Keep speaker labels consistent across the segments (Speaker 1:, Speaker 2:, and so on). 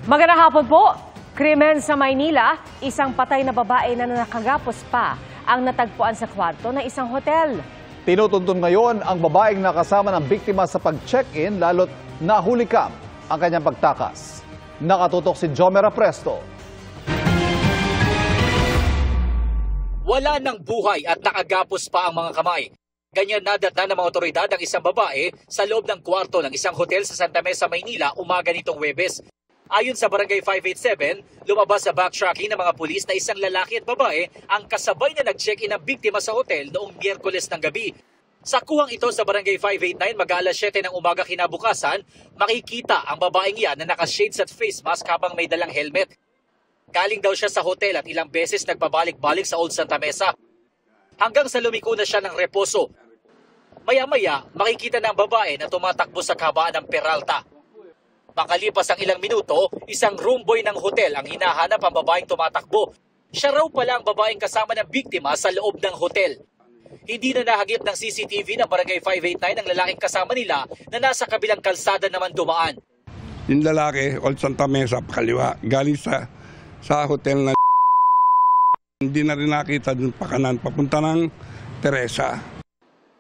Speaker 1: Magandang hapon po. Krimen sa Maynila, isang patay na babae na nakagapos pa ang natagpuan sa kwarto ng isang hotel.
Speaker 2: Tinutuntun ngayon ang babaeng nakasama ng biktima sa pag-check-in lalo't nahulikam ang kanyang pagtakas. Nakatutok si Jomera Presto.
Speaker 3: Wala ng buhay at nakagapos pa ang mga kamay. Ganyan nadatnan ng mga otoridad ang isang babae sa loob ng kwarto ng isang hotel sa Santa Mesa, Maynila umaga nitong Huwebes. Ayon sa Barangay 587, lumabas sa backtracking ng mga pulis na isang lalaki at babae ang kasabay na nag-check-in ng biktima sa hotel noong Miyerkules ng gabi. Sa kuhang ito sa Barangay 589, mag-aalas 7 ng umaga kinabukasan, makikita ang babaeng yan na naka-shades at face mask habang may dalang helmet. Galing daw siya sa hotel at ilang beses nagpabalik-balik sa Old Santa Mesa. Hanggang sa lumiko na siya ng reposo. Maya-maya, makikita na ang babae na tumatakbo sa kabaan ng Peralta. Makalipas ang ilang minuto, isang room boy ng hotel ang hinahanap ang babaeng tumatakbo. Siya raw pala ang babaeng kasama ng biktima sa loob ng hotel. Hindi na nahagip ng CCTV ng Barangay 589 ang lalaking kasama nila na nasa kabilang kalsada naman dumaan.
Speaker 4: Yung lalaki, Old Santa Mesa, kaliwa, galing sa hotel na hindi na rin nakita dun pakanan, papunta ng Teresa.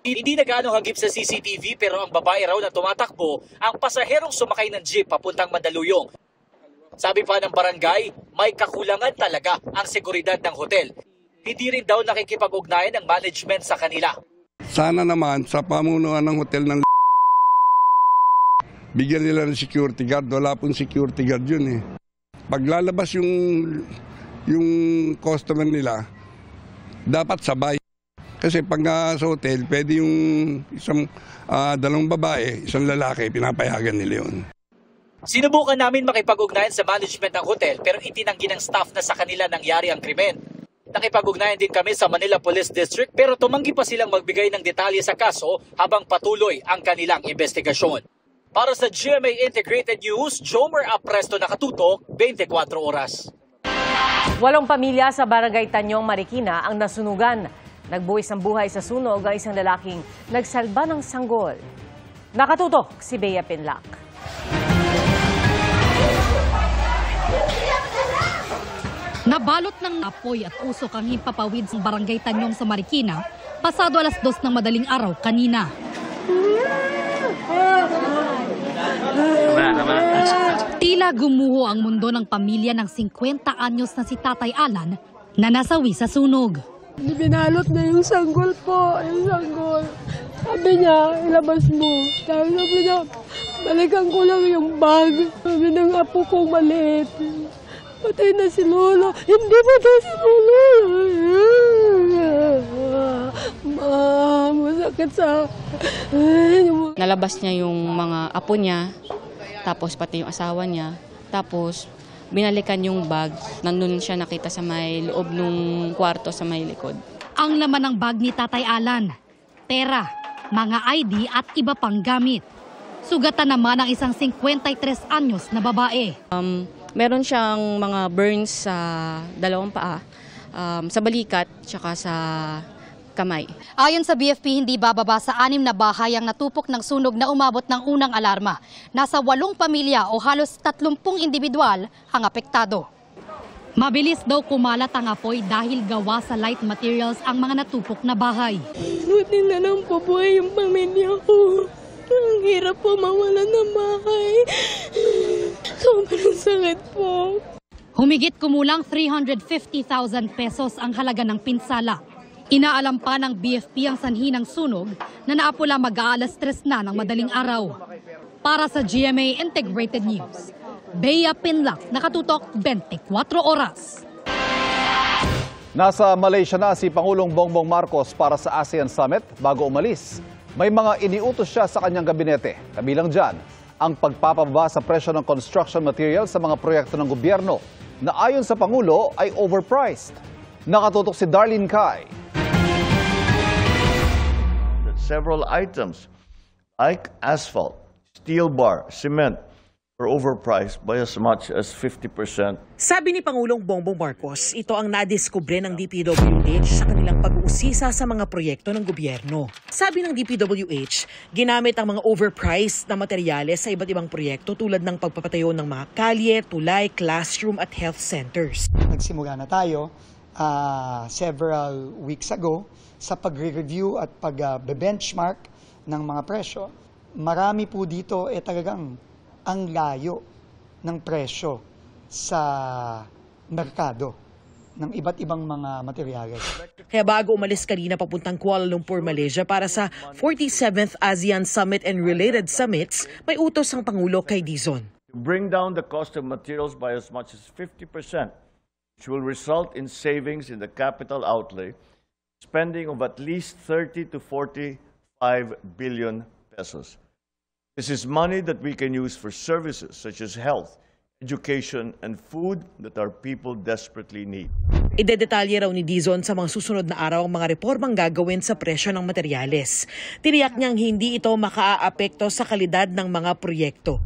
Speaker 3: Hindi na gaano hagip sa CCTV pero ang babae raw na tumatakbo ang pasaherong sumakay ng jeep papuntang Mandaluyong. Sabi pa ng barangay, may kakulangan talaga ang seguridad ng hotel. Hindi rin daw nakikipag-ugnayan ng management sa kanila.
Speaker 4: Sana naman sa pamunuan ng hotel ng bigyan nila ng security guard. Wala pong security guard yun eh. Paglalabas yung customer nila, dapat sabay. Kasi pag sa hotel, pwede yung dalawang babae, isang lalaki, pinapayagan nila yun.
Speaker 3: Sinubukan namin makipag-ugnayan sa management ng hotel pero itinanggi ng staff na sa kanila nangyari ang krimen. Nakipag-ugnayan din kami sa Manila Police District pero tumanggi pa silang magbigay ng detalye sa kaso habang patuloy ang kanilang investigasyon. Para sa GMA Integrated News, Jomer Apresto, nakatutok, 24 oras.
Speaker 1: 8 pamilya sa Barangay Tanyong, Marikina ang nasunugan. Nagbuwis ng buhay sa sunog ang isang lalaking nagsalba ng sanggol. Nakatutok si Bea Pinlac.
Speaker 5: Nabalot ng apoy at usok ang himpapawid sa Barangay Tanyong sa Marikina pasado alas 2 ng madaling araw kanina. Tila gumuho ang mundo ng pamilya ng 50 anyos na si Tatay Alan na nasawi sa sunog.
Speaker 6: Binalot na yung sanggol po, yung sanggol. Sabi niya, ilabas mo. Sabi niya, balikan ko lang yung bag. Sabi ng apo kong maliit. Patay na si Lolo. Hindi patay si Lolo. Masakit sa...
Speaker 7: Nalabas niya yung mga apo niya, tapos pati yung asawa niya, tapos binalikan yung bag, nandun siya nakita sa may loob ng kwarto sa may likod.
Speaker 5: Ang laman ng bag ni Tatay Alan, pera, mga ID at iba pang gamit. Sugatan naman ang isang 53 anyos na babae.
Speaker 7: Meron siyang mga burns sa dalawang paa, sa balikat, tsaka sa kamay.
Speaker 5: Ayon sa BFP, hindi bababa sa 6 na bahay ang natupok ng sunog na umabot ng unang alarma. Nasa 8 pamilya o halos 30 individual ang apektado. Mabilis daw kumalat ang apoy dahil gawa sa light materials ang mga natupok na bahay.
Speaker 6: Buti na lang po buhay yung pamilya ko. Ang hirap po mawalan ng bahay. Sobrang sakit po.
Speaker 5: Humigit kumulang 350,000 pesos ang halaga ng pinsala. Inaalam pa ng BFP ang sanhi ng sunog na naapula mag-aalas 3 na ng madaling araw. Para sa GMA Integrated News, Bea Pinlac, nakatutok 24 oras.
Speaker 2: Nasa Malaysia na si Pangulong Bongbong Marcos para sa ASEAN Summit bago umalis. May mga iniutos siya sa kanyang gabinete. Kabilang dyan, ang pagpapababa sa presyo ng construction materials sa mga proyekto ng gobyerno na ayon sa Pangulo ay overpriced. Nakatutok si Darlene Kai.
Speaker 8: Several items like asphalt, steel bar, cement, are overpriced by as much as 50%.
Speaker 9: Sabi ni Pangulong Bongbong Marcos, ito ang nadiskubre ng DPWH sa kanilang pag-uusisa sa mga proyekto ng gobyerno. Sabi ng DPWH, ginamit ang mga overpriced na materyales sa iba't ibang proyekto tulad ng pagpapatayo ng mga kalye, tulay, classroom at health centers.
Speaker 10: Nagsimula na tayo several weeks ago sa pagre-review at pag-benchmark ng mga presyo. Marami po dito talagang ang layo ng presyo sa merkado ng iba't ibang mga materyales.
Speaker 9: Kaya bago umalis kanina papuntang Kuala Lumpur, Malaysia para sa 47th ASEAN Summit and related summits, may utos ang Pangulo kay Dizon.
Speaker 8: Bring down the cost of materials by as much as 50%, which will result in savings in the capital outlay, spending of at least 30 to 45 billion pesos. This is money that we can use for services such as health, education, and food that our people desperately need.
Speaker 9: Idedetalye raw ni Dizon sa mga susunod na araw ang mga reformang gagawin sa presyo ng materyales. Tiniyak niyang hindi ito makaaapekto sa kalidad ng mga proyekto.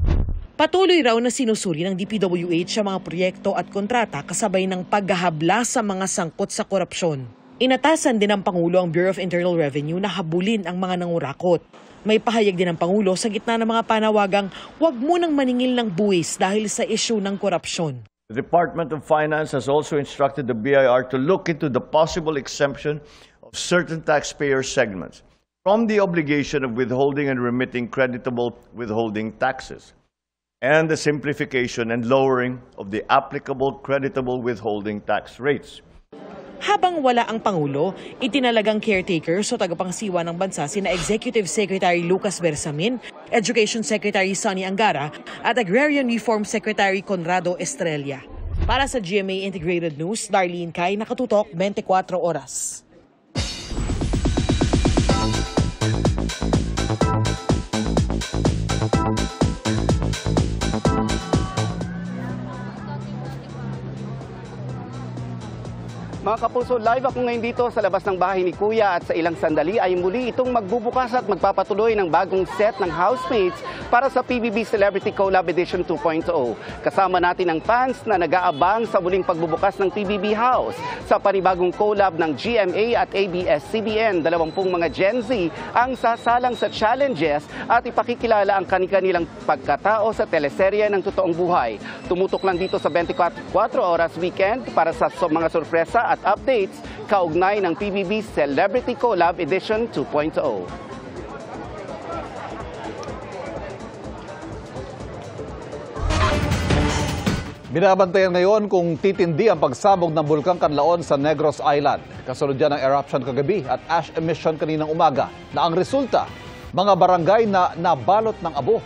Speaker 9: Patuloy raw na sinusuri ng DPWH ang mga proyekto at kontrata kasabay ng paghahabla sa mga sangkot sa korupsyon. Inatasan din ng Pangulo ang Bureau of Internal Revenue na habulin ang mga nangurakot. May pahayag din ng Pangulo sa gitna ng mga panawagang huwag munang maningil ng buwis dahil sa issue ng korupsyon.
Speaker 8: The Department of Finance has also instructed the BIR to look into the possible exemption of certain taxpayer segments from the obligation of withholding and remitting creditable withholding taxes, and the simplification and lowering of the applicable creditable withholding tax rates.
Speaker 9: Habang wala ang Pangulo, itinalagang caretakers o tagapangsiwa ng bansa sina Executive Secretary Lucas Bersamin, Education Secretary Sonny Angara at Agrarian Reform Secretary Conrado Estrella. Para sa GMA Integrated News, Darlene Kai, nakatutok 24 oras.
Speaker 11: Mga kapuso, live ako ngayon dito sa labas ng bahay ni Kuya at sa ilang sandali ay muli itong magbubukas at magpapatuloy ng bagong set ng housemates para sa PBB Celebrity Collab Edition 2.0. Kasama natin ang fans na nag-aabang sa muling pagbubukas ng PBB House sa panibagong collab ng GMA at ABS-CBN. 20 mga Gen Z ang sasalang sa challenges at ipakikilala ang kanilang pagkatao sa teleserye ng totoong buhay. Tumutok lang dito sa 24 Oras Weekend para sa mga sorpresa at updates kaugnay ng PBB Celebrity Collab Edition 2.0.
Speaker 2: Binabantayan ngayon kung titindi ang pagsabog ng Bulkang Canlaon sa Negros Island. Kasunod yan ng eruption kagabi at ash emission kaninang umaga na ang resulta, mga barangay na nabalot ng abo.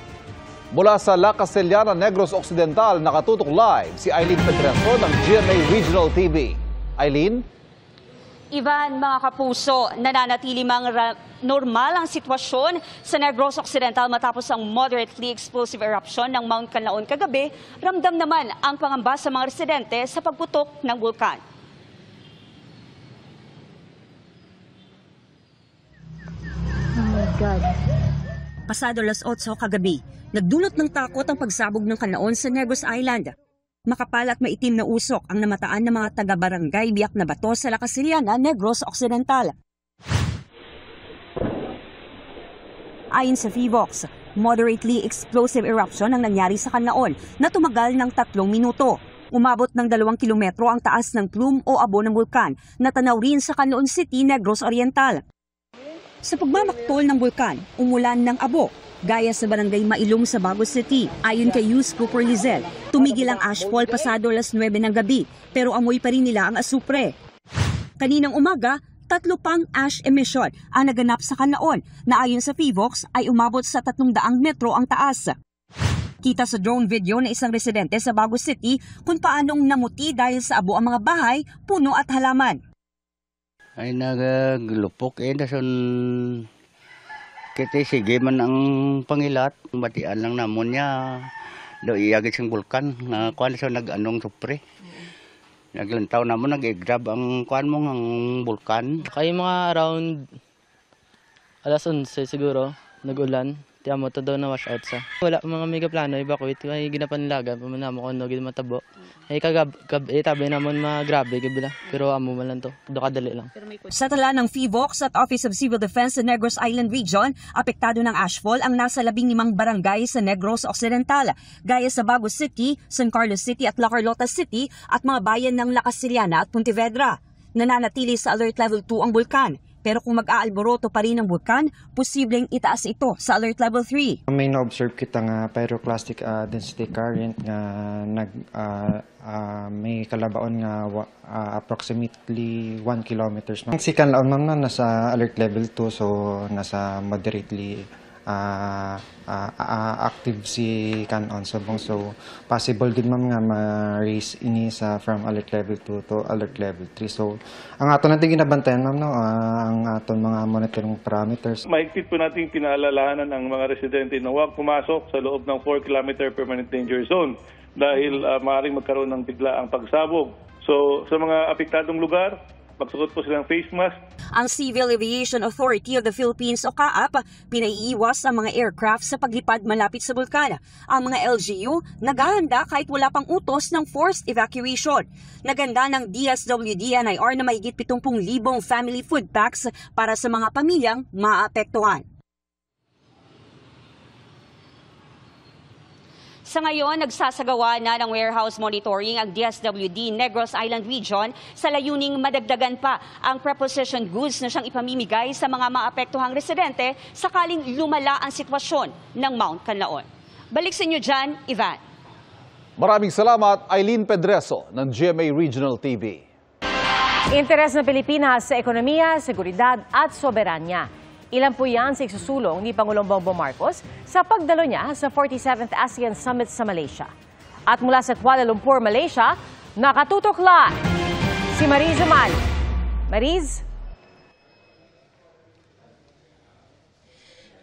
Speaker 2: Mula sa La Castellana, Negros Occidental, nakatutok live si Eileen Pedreso ng GMA Regional TV. Eileen?
Speaker 12: Ivan, mga kapuso, nananatili mang normal ang sitwasyon sa Negros Occidental matapos ang moderately explosive eruption ng Mount Canlaon kagabi. Ramdam naman ang pangamba sa mga residente sa pagputok ng bulkan.
Speaker 13: Oh my God. Pasado alas 8 kagabi, nagdulot ng takot ang pagsabog ng Canlaon sa Negros Island. Makapal at maitim na usok ang namataan ng mga taga-barangay Biak na Bato sa La Castellana, Negros Occidental. Ayon sa PHIVOX, moderately explosive eruption ang nangyari sa Canlaon na tumagal ng 3 minuto. Umabot ng 2 kilometro ang taas ng plume o abo ng bulkan na tanaw rin sa Canlaon City, Negros Oriental. Sa pagmamaktol ng bulkan, umulan ng abo. Gaya sa barangay Mailong sa Bago City, ayon kay Yus Cooper Lizel, tumigil ang ashfall pasado alas 9 ng gabi, pero amoy pa rin nila ang asupre. Kaninang umaga, 3 pang ash emission ang naganap sa Canlaon na ayon sa PHIVOX ay umabot sa 300 metro ang taas. Kita sa drone video na isang residente sa Bago City kung paanong namuti dahil sa abo ang mga bahay, puno at halaman.
Speaker 14: Ay naglupok dason kita sige man ang pangilat, batian lang namon niya do iyagit sing bulkan nga kuan sa nag-anong supre. Naglantaw namon nag-grab ang kuan mo ang bulkan.
Speaker 15: Kay mga around alas 11 siguro nagulan. Ti amo to daw na wash out sa. Wala mga mega plano evacuate ay ginapanlaga pamanamo ko no gid matabo. Ay tabi namon grabe gibila pero amo man lang to. Do kadali lang.
Speaker 13: Sa tala ng FIVOX at Office of Civil Defense sa Negros Island Region, apektado ng ashfall ang nasa 15 barangay sa Negros Occidental, gaya sa Bago City, San Carlos City at La Carlota City at mga bayan ng La Casillana at Pontevedra. Nananatili sa Alert Level 2 ang bulkan. Pero kung mag-aalboroto pa rin ang bulkan, posibleng itaas ito sa Alert Level 3.
Speaker 16: May na-observe kita nga pyroclastic density current nga may kalabaon nga approximately 1 kilometers. Ang sikan laon ma'am na nasa Alert Level 2 so nasa moderately active si kanon subong so possible din ma'am nga ma-raise ini sa from alert level 2 to alert level 3 so ang ato natin ginabantayan ma'am no ang aton mga monitoring parameters.
Speaker 17: Mahigpit po nating pinaalalahanan ang mga residente na huwag pumasok sa loob ng 4 km permanent danger zone dahil maaaring magkaroon ng biglaang pagsabog. So sa mga apektadong lugar, magsuot po silang face mask.
Speaker 13: Ang Civil Aviation Authority of the Philippines o CAAP, pinaiiwas ang mga aircraft sa paglipad malapit sa bulkan. Ang mga LGU, naghahanda kahit wala pang utos ng forced evacuation. Naganda ng DSWD-NIR na mahigit 70,000 family food packs para sa mga pamilyang maapektuhan.
Speaker 12: Sa ngayon, nagsasagawa na ng warehouse monitoring ang DSWD Negros Island Region sa layuning madagdagan pa ang preposition goods na siyang ipamimigay sa mga maapektuhang residente sakaling lumala ang sitwasyon ng Mount Canlaon. Balik sa inyo dyan, Ivan.
Speaker 2: Maraming salamat, Eileen Pedreso ng GMA Regional TV.
Speaker 1: Interes ng Pilipinas sa ekonomiya, seguridad at soberanya. Ilan po yan sa isusulong ni Pangulong Bongbong Marcos sa pagdalo niya sa 47th ASEAN Summit sa Malaysia. At mula sa Kuala Lumpur, Malaysia, nakatutok live si Mariz Umali. Mariz?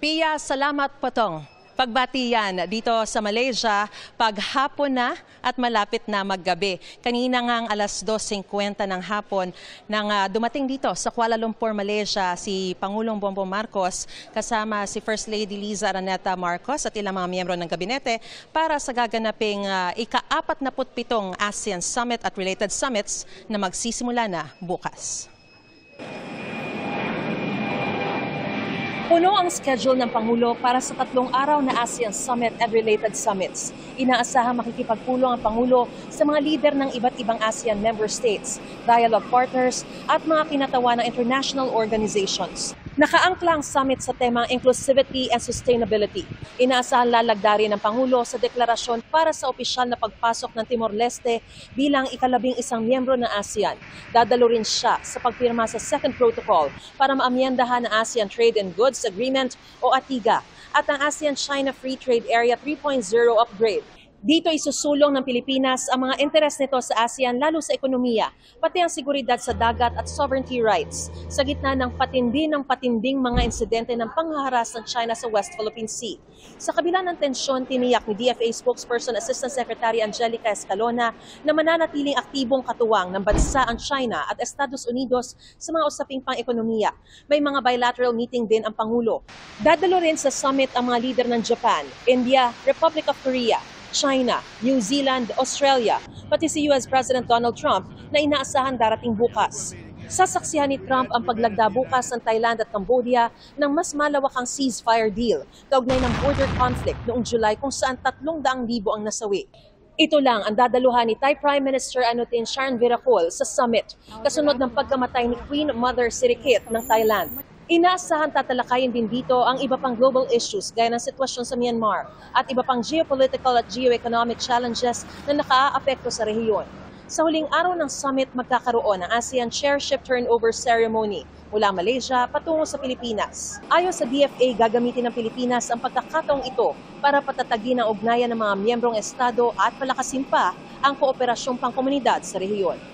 Speaker 18: Pia, salamat Potong. Pagbati yan dito sa Malaysia, paghapon na at malapit na maggabi. Kanina ngang alas 2:50 ng hapon nang dumating dito sa Kuala Lumpur, Malaysia si Pangulong Bongbong Marcos kasama si First Lady Liza Araneta Marcos at ilang mga miyembro ng gabinete para sa gaganaping ika-47 ASEAN Summit at related summits na magsisimula na bukas. Puno ang schedule ng Pangulo para sa 3 araw na ASEAN Summit and related summits. Inaasahang makikipagpulong ang Pangulo sa mga lider ng iba't ibang ASEAN member states, dialogue partners at mga kinatawa ng international organizations. Nakaangkla ang summit sa temang inclusivity and sustainability. Inaasahan lalagdarin ng Pangulo sa deklarasyon para sa opisyal na pagpasok ng Timor-Leste bilang ika-11 miyembro ng ASEAN. Dadalo rin siya sa pagpirma sa Second Protocol para maamyendahan ang ASEAN Trade and Goods Agreement o ATIGA at ang ASEAN-China Free Trade Area 3.0 upgrade. Dito isusulong ng Pilipinas ang mga interes nito sa ASEAN lalo sa ekonomiya, pati ang seguridad sa dagat at sovereignty rights sa gitna ng patinding mga insidente ng panghaharas ng China sa West Philippine Sea. Sa kabila ng tensyon, tiniyak ni DFA spokesperson Assistant Secretary Angelica Escalona na mananatiling aktibong katuwang ng bansa ang China at Estados Unidos sa mga usaping pang-ekonomiya. May mga bilateral meeting din ang Pangulo. Dadalo rin sa summit ang mga lider ng Japan, India, Republic of Korea, China, New Zealand, Australia, pati si US President Donald Trump na inaasahan darating bukas. Sasaksihan ni Trump ang paglagda bukas ng Thailand at Cambodia ng mas malawakang ceasefire deal kaugnay ng border conflict noong July kung saan 300,000 ang nasawi. Ito lang ang dadaluhan ni Thai Prime Minister Anutin Charnvirakul sa summit kasunod ng pagkamatay ni Queen Mother Sirikit ng Thailand. Inaasahan tatalakayin din dito ang iba pang global issues gaya ng sitwasyon sa Myanmar at iba pang geopolitical at geoeconomic challenges na nakaaapekto sa rehiyon. Sa huling araw ng summit, magkakaroon ng ASEAN Chairship Turnover Ceremony mula Malaysia patungo sa Pilipinas. Ayon sa DFA, gagamitin ng Pilipinas ang pagkakataong ito para patatagin ang ugnayan ng mga miyembrong estado at palakasin pa ang kooperasyong pangkomunidad sa rehiyon.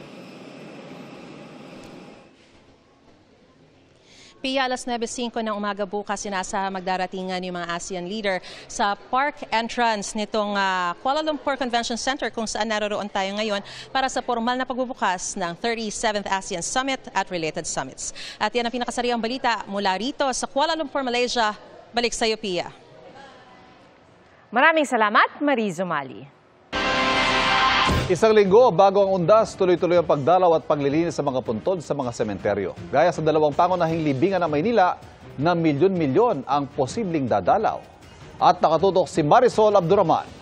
Speaker 18: Pia, alas 9:05 ng umaga bukas, sinasa magdaratingan yung mga ASEAN leader sa park entrance nitong Kuala Lumpur Convention Center kung saan naroroon tayo ngayon para sa formal na pagbubukas ng 37th ASEAN Summit at related summits. At yan ang pinakasariang balita mula rito sa Kuala Lumpur, Malaysia. Balik sa iyo, Pia.
Speaker 1: Maraming salamat, Marizo Mali.
Speaker 2: Isang linggo bago ang undas, tuloy-tuloy ang pagdalaw at paglilinis sa mga puntod sa mga sementeryo. Gaya sa dalawang pangunahing libingan ng Maynila, na milyon-milyon ang posibleng dadalaw. At nakatutok si Marisol Abduraman.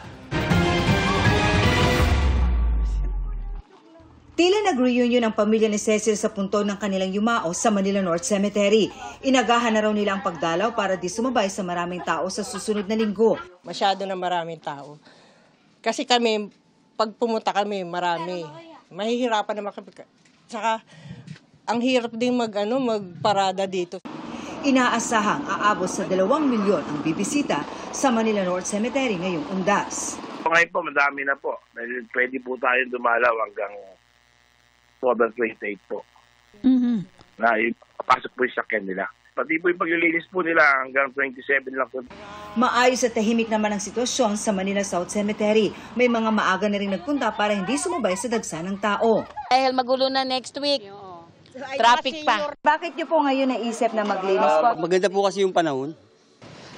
Speaker 19: Tila nag-reunion ang pamilya ni Cecil sa puntod ng kanilang yumao sa Manila North Cemetery. Inagahan na raw nila ang pagdalaw para di sumabay sa maraming tao sa susunod na linggo.
Speaker 20: Masyado na maraming tao. Kasi kami, pag pumunta kami, marami. Mahihirapan naman kami. Saka, ang hirap din magparada dito.
Speaker 19: Inaasahang aabot sa 2 milyon ang bibisita sa Manila North Cemetery ngayong undas.
Speaker 21: Ngayon po, madami na po. Dahil pwede po tayong dumalaw hanggang October 28 po. Na papasok po yung sakyan nila. Pati po yung paglilinis po nila hanggang 27 lang po.
Speaker 19: Maayos at tahimik naman ang sitwasyon sa Manila South Cemetery. May mga maaga na rin nagpunta para hindi sumabay sa dagsa ng tao.
Speaker 22: Dahil magulo na next week. Traffic pa.
Speaker 19: Bakit niyo po ngayon naisip na maglinis po?
Speaker 23: Maganda po kasi yung panahon.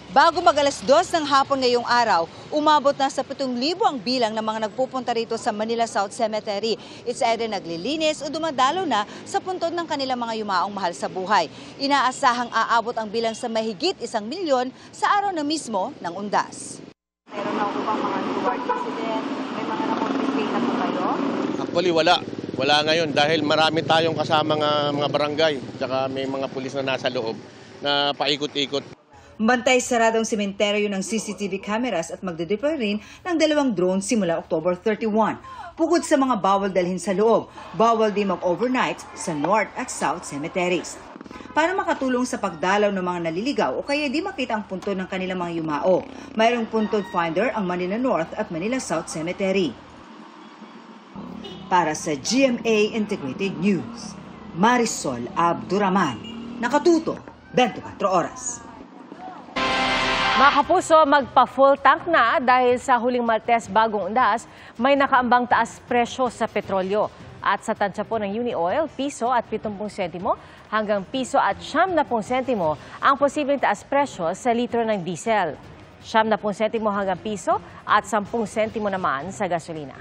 Speaker 19: Bago mag alas 2 ng hapon ngayong araw, umabot na sa 7,000 ang bilang ng mga nagpupunta rito sa Manila South Cemetery. It's either naglilinis o dumadalo na sa puntod ng kanilang mga yumaong mahal sa buhay. Inaasahang aabot ang bilang sa mahigit 1 milyon sa araw na mismo ng undas. Meron na po bang mga reward incident? May mga na-confiscate na po kayo?
Speaker 24: Actually, wala. Wala ngayon dahil marami tayong kasamang mga barangay tsaka may mga pulis na nasa loob na paikot-ikot.
Speaker 19: Bantay saradong sementeryo ng CCTV cameras at magdedeploy rin ng 2 drones simula October 31. Bukod sa mga bawal dalhin sa loob, bawal din mag-overnight sa North at South cemeteries. Para makatulong sa pagdalaw ng mga naliligaw o kaya di makita ang puntod ng kanilang mga yumao, mayroong puntod finder ang Manila North at Manila South Cemetery. Para sa GMA Integrated News, Marisol Abduraman, nakatuto 24 oras.
Speaker 1: Mga kapuso, magpa-full tank na dahil sa huling Martes bagong undas, may nakaambang taas presyo sa petrolyo. At sa tansya po ng Unioil, piso at 70 sentimo hanggang piso at 90 sentimo ang posibleng taas presyo sa litro ng diesel. 90 sentimo hanggang piso at 10 sentimo naman sa gasolina.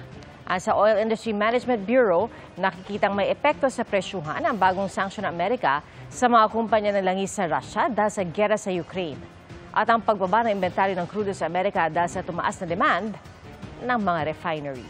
Speaker 1: Sa Oil Industry Management Bureau, nakikitang may epekto sa presyuhan ang bagong sanksyon ng Amerika sa mga kumpanya ng langis sa Russia dahil sa gera sa Ukraine. At ang pagbaba ng inventaryo ng crudo sa Amerika dahil sa tumaas na demand ng mga refinery.